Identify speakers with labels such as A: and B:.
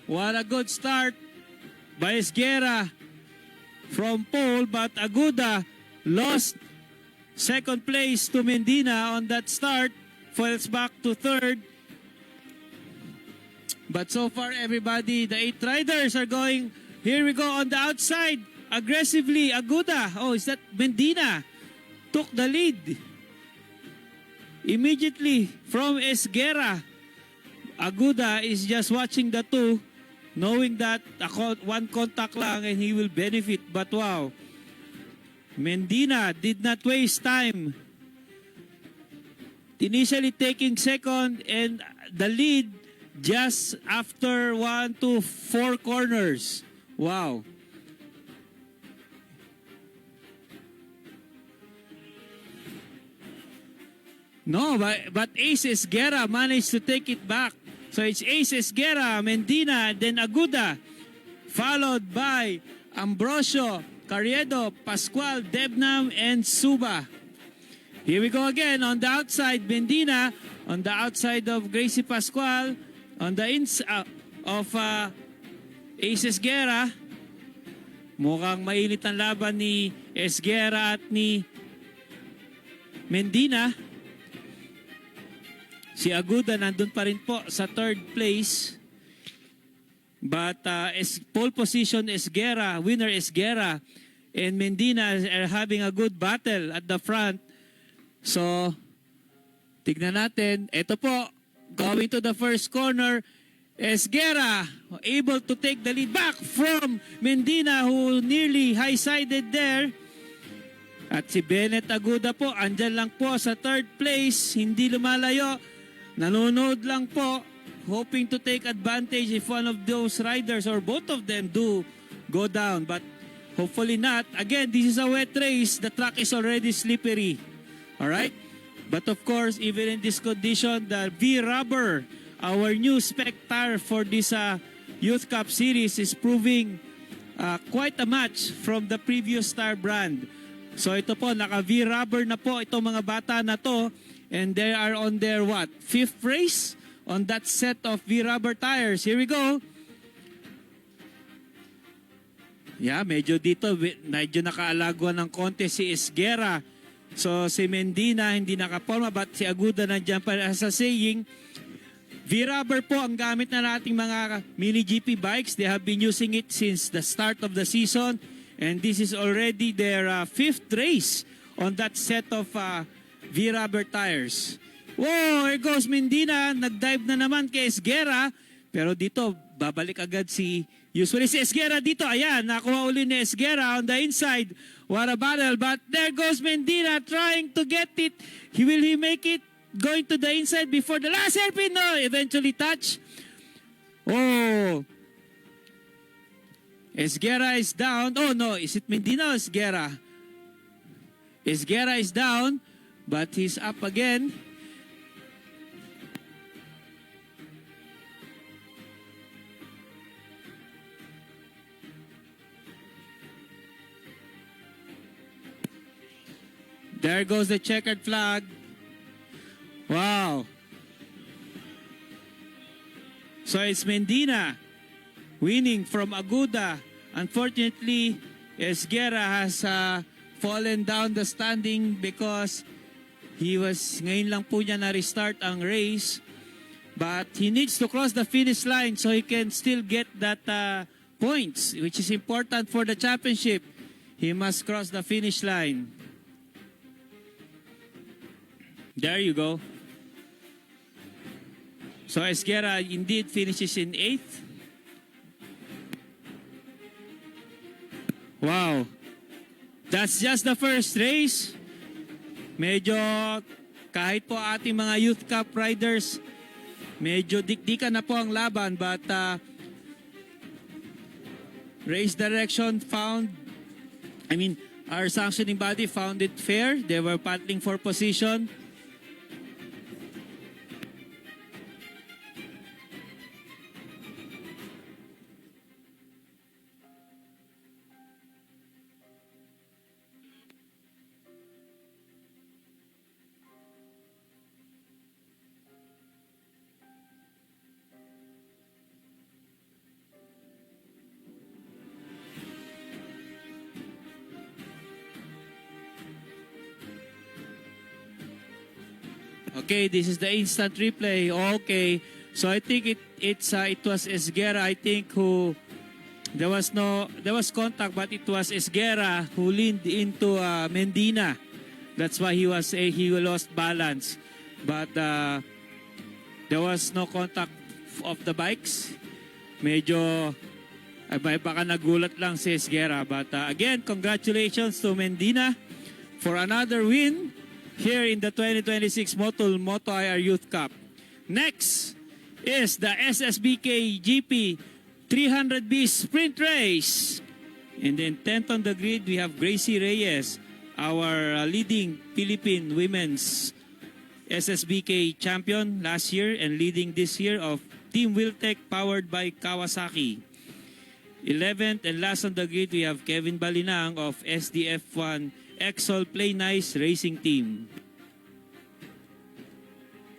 A: What a good start by Esguerra from pole, but Aguda lost second place to Medina on that start. Falls back to third. But so far, everybody, the 8 riders are going. Here we go on the outside. Aggressively, Aguda. Oh, is that Medina? Took the lead. Immediately from Esguerra. Aguda is just watching the two, knowing that one contact lang and he will benefit. But wow, Medina did not waste time. Initially taking second and the lead just after 1 to 4 corners. Wow. No, but Ace Esguerra managed to take it back. So it's Ace Esguerra, Medina, then Aguda, followed by Ambrosio, Carriedo, Pascual, Debnam, and Suba. Here we go again on the outside, Medina, on the outside of Gracie Pascual, on the inside of Ace Esguerra. Mukhang mainit ang laban ni Esguerra at ni Medina. Si Aguda nandun pa rin po sa third place. But pole position Esguerra, winner Esguerra, and Medina are having a good battle at the front. So, tignan natin. Ito po, going to the first corner, Esguerra able to take the lead back from Medina who nearly high-sided there. At si Bennett Aguda po, andyan lang po sa third place, hindi lumalayo. Nanonood lang po, hoping to take advantage if one of those riders or both of them do go down. But hopefully not. Again, this is a wet race. The track is already slippery. Alright? But of course, even in this condition, the V-Rubber, our new spec tire for this Youth Cup Series is proving quite a match from the previous tire brand. So ito po, naka V-Rubber na po itong mga bata na to. And they are on their what? 5th race on that set of V-Rubber tires. Here we go. Yeah, medyo dito, medyo nakaalaguan ng konti si Esguerra. So si Medina hindi nakaporma, but si Aguda nandiyan pa sa saying. V-Rubber po ang gamit na nating mga mini GP bikes. They have been using it since the start of the season. And this is already their 5th race on that set of V-Rubber tires. Whoa, here goes Medina. Nag-dive na naman kay Esguerra. Pero dito, babalik agad usually si Esguerra dito. Ayan, nakuha uli ni Esguerra on the inside. What a battle. But there goes Medina trying to get it. Will he make it? Going to the inside before the last hairpin. No, eventually touch. Oh. Esguerra is down. Oh no, is it Medina or Esguerra? Esguerra is down, but he's up again. There goes the checkered flag. Wow. So it's Medina winning from Aguda. Unfortunately, Esguerra has fallen down the standing because ngayon lang po niya na-restart ang race. But he needs to cross the finish line so he can still get that points, which is important for the championship. He must cross the finish line. There you go. So Esguerra indeed finishes in 8th. Wow. That's just the first race. Medyo kahit po ating mga Youth Cup riders, medyo dikdikan na po ang laban, but race direction our sanctioning body found it fair. They were battling for position. Okay, this is the instant replay. Okay. So I think it was Esguerra, I think, who there was contact, but it was Esguerra who leaned into Mendina. That's why he lost balance. But there was no contact of the bikes. Medyo baka nagulat lang si Esguerra. But again, congratulations to Mendina for another win here in the 2026 Moto IR Youth Cup. Next is the SSBK GP 300B Sprint Race. And then 10th on the grid, we have Gracie Reyes, our leading Philippine women's SSBK champion last year and leading this year of Team Wiltec powered by Kawasaki. 11th and last on the grid, we have Kevin Balinang of SDF1 Exol Play Nice Racing Team.